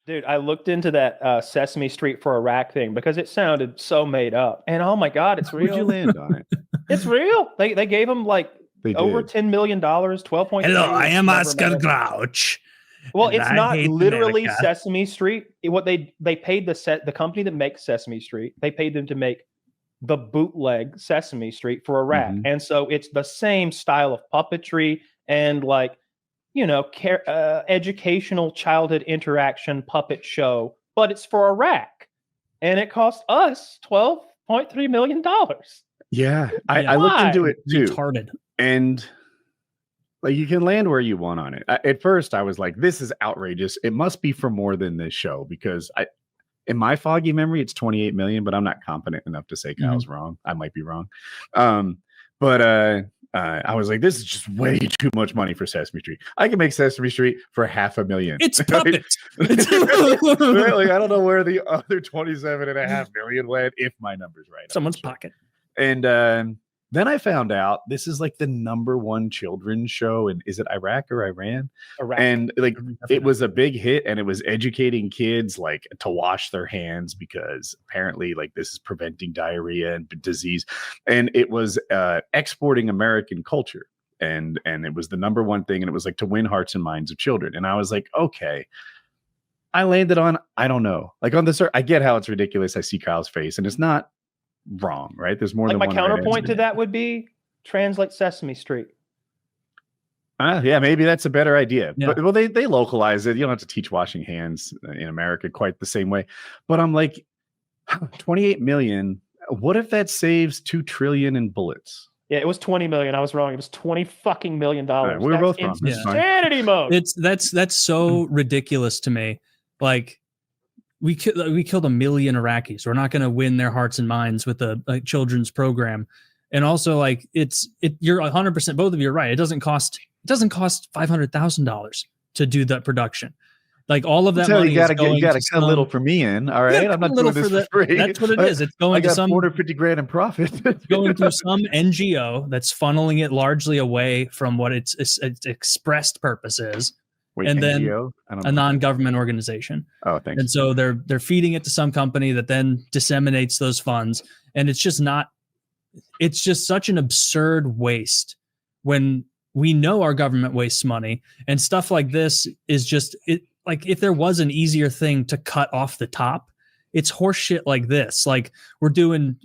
Dude, I looked into that Sesame Street for Iraq thing because it sounded so made up. And oh my God, it's real. Where'd you land on it? It's real. They gave him like over $10 million, 12.3. Hello, I am Oscar Grouch. Well, it's not literally America. Sesame Street. What they paid the company that makes Sesame Street, they paid them to make the bootleg Sesame Street for Iraq. And so it's the same style of puppetry and like, you know, educational childhood interaction puppet show, but it's for Iraq. And it cost us $12.3 million. Yeah, I looked into it too. Retarded. And like you can land where you want on it. At first, I was like, this is outrageous. It must be for more than this show because in my foggy memory, it's 28 million, but I'm not confident enough to say Kyle's wrong. I might be wrong. But I was like, this is just way too much money for Sesame Street. I can make Sesame Street for $500,000. It's puppets. Like, I don't know where the other 27.5 million went, if my number's right. Someone's pocket. And then I found out this is like the #1 children's show. And is it Iraq or Iran? Iraq. And like it was a big hit and it was educating kids like to wash their hands because apparently like this is preventing diarrhea and disease. And it was exporting American culture. And it was the #1 thing. And it was like to win hearts and minds of children. And I was like, okay. I landed on, I don't know. Like on the I get how it's ridiculous. I see Kyle's face and it's not wrong, right? There's more like than my one counterpoint to that would be translate Sesame Street. Yeah, maybe that's a better idea. Yeah. But well, they localize it. You don't have to teach washing hands in America quite the same way. But I'm like, 28 million. What if that saves 2 trillion in bullets? Yeah, it was 20 million. I was wrong. It was $20 million. Right, we were both wrong. Insanity mode. That's so ridiculous to me. Like we killed 1 million Iraqis. We're not going to win their hearts and minds with a children's program. And also, like you're 100%. Both of you are right. It doesn't cost $500,000 to do that production. Like all of that money, you got to cut a little for me in. All right, I'm not doing this for free. That's what it is. It's going to some $450,000 in profit. It's going to some NGO that's funneling it largely away from what its expressed purpose is. Wait, and NGO? then a non-government organization. Oh, thanks. And so they're feeding it to some company that then disseminates those funds. And it's just such an absurd waste when we know our government wastes money and stuff like this is just it. Like if there was an easier thing to cut off the top, it's horseshit like this. Like we're doing,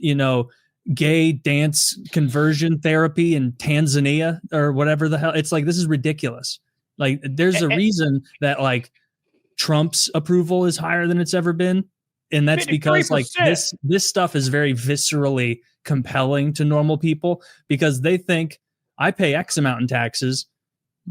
gay dance conversion therapy in Tanzania or whatever the hell. It's like, this is ridiculous. Like there's a reason that like Trump's approval is higher than it's ever been. And that's because 53%. Like this stuff is very viscerally compelling to normal people because they think I pay X amount in taxes,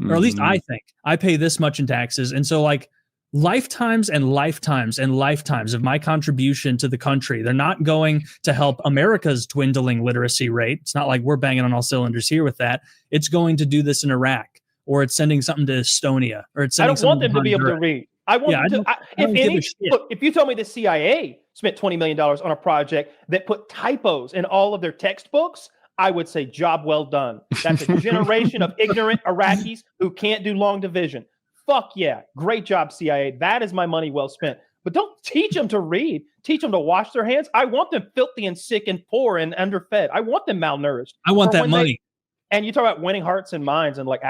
or at least I think I pay this much in taxes. And so like lifetimes and lifetimes and lifetimes of my contribution to the country, they're not going to help America's dwindling literacy rate. It's not like we're banging on all cylinders here with that. It's going to do this in Iraq. Or it's sending something to Estonia, or it's sending. I don't want them to be able to read. I want them to. Look, if you told me the CIA spent $20 million on a project that put typos in all of their textbooks, I would say job well done. That's a generation of ignorant Iraqis who can't do long division. Fuck yeah, great job, CIA. That is my money well spent. But don't teach them to read. Teach them to wash their hands. I want them filthy and sick and poor and underfed. I want them malnourished. I want that money. And you talk about winning hearts and minds and like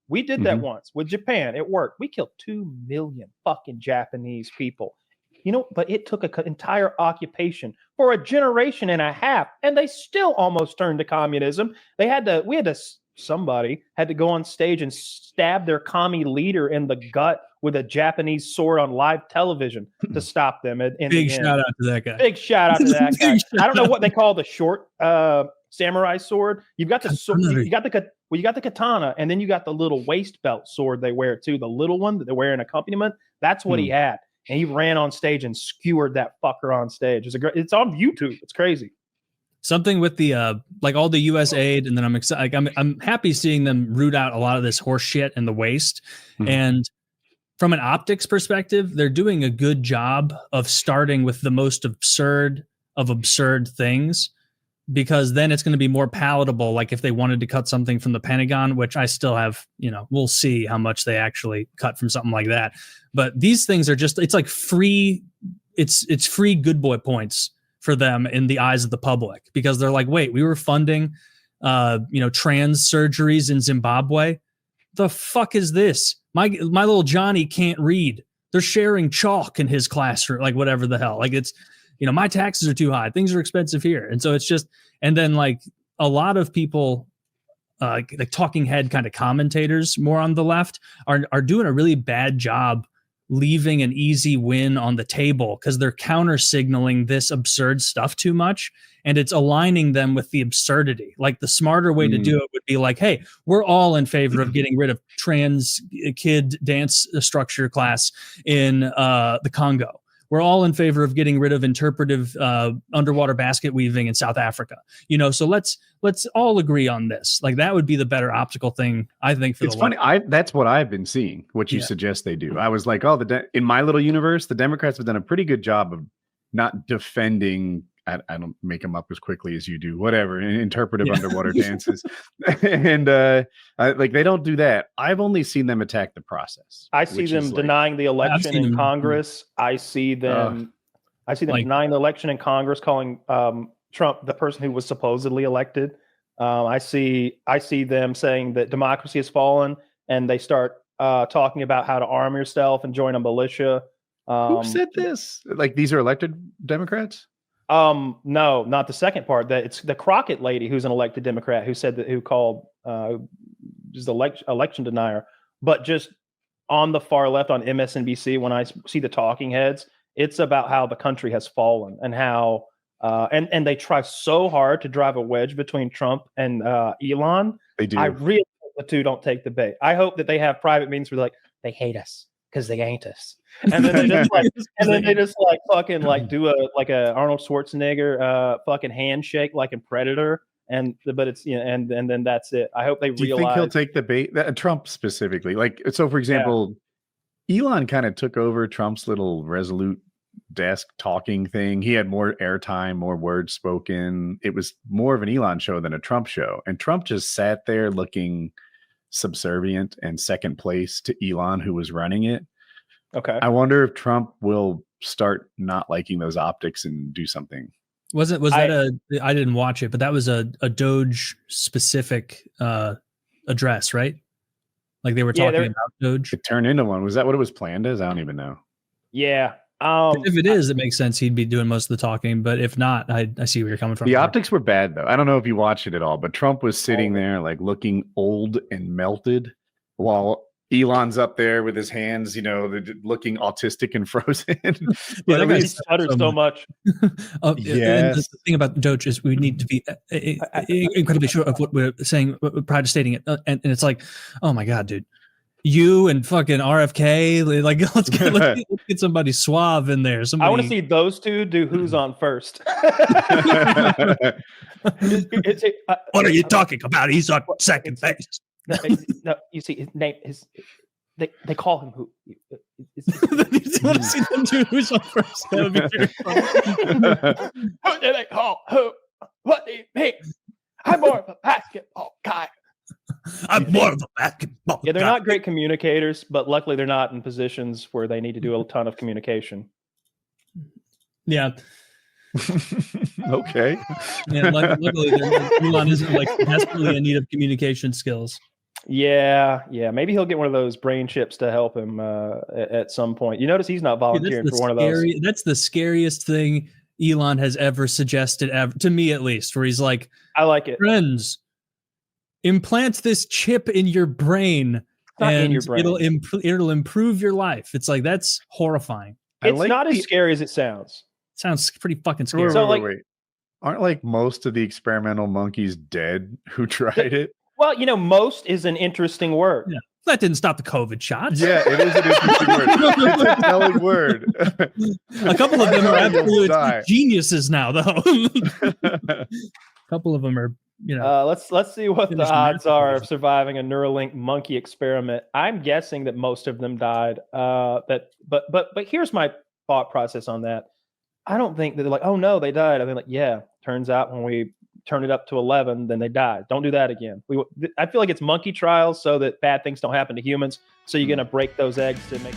we did that once with Japan. It worked. We killed 2 million fucking Japanese people. But it took an entire occupation for a generation and a half, and they still almost turned to communism. Somebody had to go on stage and stab their commie leader in the gut with a Japanese sword on live television to stop them. Big shout out to that guy. Big shout out to that guy. I don't know what they call the short samurai sword. You've got the sword. You got the katana, and then you got the little waist belt sword they wear too. The little one that they wear in accompaniment. That's what he had, and he ran on stage and skewered that fucker on stage. It's on YouTube. It's crazy. Something with the like all the USAID, and then I'm excited. Like I'm happy seeing them root out a lot of this horse shit and the waste. And from an optics perspective, they're doing a good job of starting with the most absurd of absurd things. because then it's going to be more palatable. Like if they wanted to cut something from the Pentagon, which I still have, we'll see how much they actually cut from something like that. But these things are just, it's like free. It's free good boy points for them in the eyes of the public, because they're like, wait, we were funding, trans surgeries in Zimbabwe. The fuck is this? My little Johnny can't read. They're sharing chalk in his classroom, like whatever the hell. Like it's, my taxes are too high. Things are expensive here. And so it's just, and then like a lot of people, like talking head kind of commentators more on the left are doing a really bad job leaving an easy win on the table, because they're counter signaling this absurd stuff too much. And it's aligning them with the absurdity. Like the smarter way to do it would be like, hey, we're all in favor of getting rid of trans kid dance structure class in the Congo. We're all in favor of getting rid of interpretive underwater basket weaving in South Africa. So let's all agree on this. Like that would be the better optical thing, I think. For it's funny. That's what I've been seeing. What you suggest they do. I was like, oh, in my little universe, the Democrats have done a pretty good job of not defending. I don't make them up as quickly as you do. Whatever, interpretive underwater dances, and they don't do that. I've only seen them attack the process. I see them denying the election in Congress. I see them denying the election in Congress, calling Trump the person who was supposedly elected. I see them saying that democracy has fallen, and they start talking about how to arm yourself and join a militia. Who said this? Like these are elected Democrats? No, not the second part. That it's the Crockett lady who's an elected Democrat who called just election denier. But just on the far left on MSNBC, when I see the talking heads, it's about how the country has fallen and how and they try so hard to drive a wedge between Trump and Elon. They do. I really hope the two don't take the bait. I hope that they have private meetings where they're like, they hate us because they ain't us. And then they just fucking do a Arnold Schwarzenegger fucking handshake like in Predator, but it's and then that's it. I hope they realize. Do you think he'll take the bait? Trump specifically, so for example, Elon kind of took over Trump's little Resolute desk talking thing. He had more airtime, more words spoken. It was more of an Elon show than a Trump show, and Trump just sat there looking subservient and second place to Elon, who was running it. Okay. I wonder if Trump will start not liking those optics and do something. I didn't watch it, but that was a Doge specific address, right? Like they were talking about Doge. It turned into one. Was that what it was planned as? I don't even know. Yeah. If it is, it makes sense. He'd be doing most of the talking, but if not, I see where you're coming from. The optics were bad though. I don't know if you watched it at all, but Trump was sitting there like looking old and melted while Elon's up there with his hands, looking autistic and frozen. But he stuttered so much. Yes. And the thing about Doge is we need to be incredibly sure of what we're saying, prior to stating it. And it's like, oh my God, dude. You and fucking RFK, let's get somebody suave in there. I want to see those two do who's on first. What are you talking about? He's on second base. No, you see his name is. They call him who. You want to see them do who's on first? That would be very fun. Who do they call who? What do you mean? I'm more of a basketball guy. I'm more of a basketball. Yeah, they're not great communicators, but luckily they're not in positions where they need to do a ton of communication. Yeah. Okay. Yeah, luckily Elon isn't desperately in need of communication skills. Yeah. Maybe he'll get one of those brain chips to help him at some point. You notice he's not volunteering for one of those. That's the scariest thing Elon has ever suggested, ever, to me at least, where he's like, I like it. Friends, implant this chip in your brain and it'll improve your life. It's like, that's horrifying. It's not as scary as it sounds. Sounds pretty fucking scary. Wait. Aren't most of the experimental monkeys dead who tried it? Well, most is an interesting word. Yeah. That didn't stop the COVID shots. Yeah, it is an interesting word. It's a telling word. A couple of them are absolute geniuses now, though. A couple of them are, let's see what the odds are of surviving a Neuralink monkey experiment. I'm guessing that most of them died. But here's my thought process on that. I don't think that they're like, oh no, they died. I think yeah. Turns out when we turn it up to 11, then they die. Don't do that again. I feel like it's monkey trials so that bad things don't happen to humans. So you're going to break those eggs to make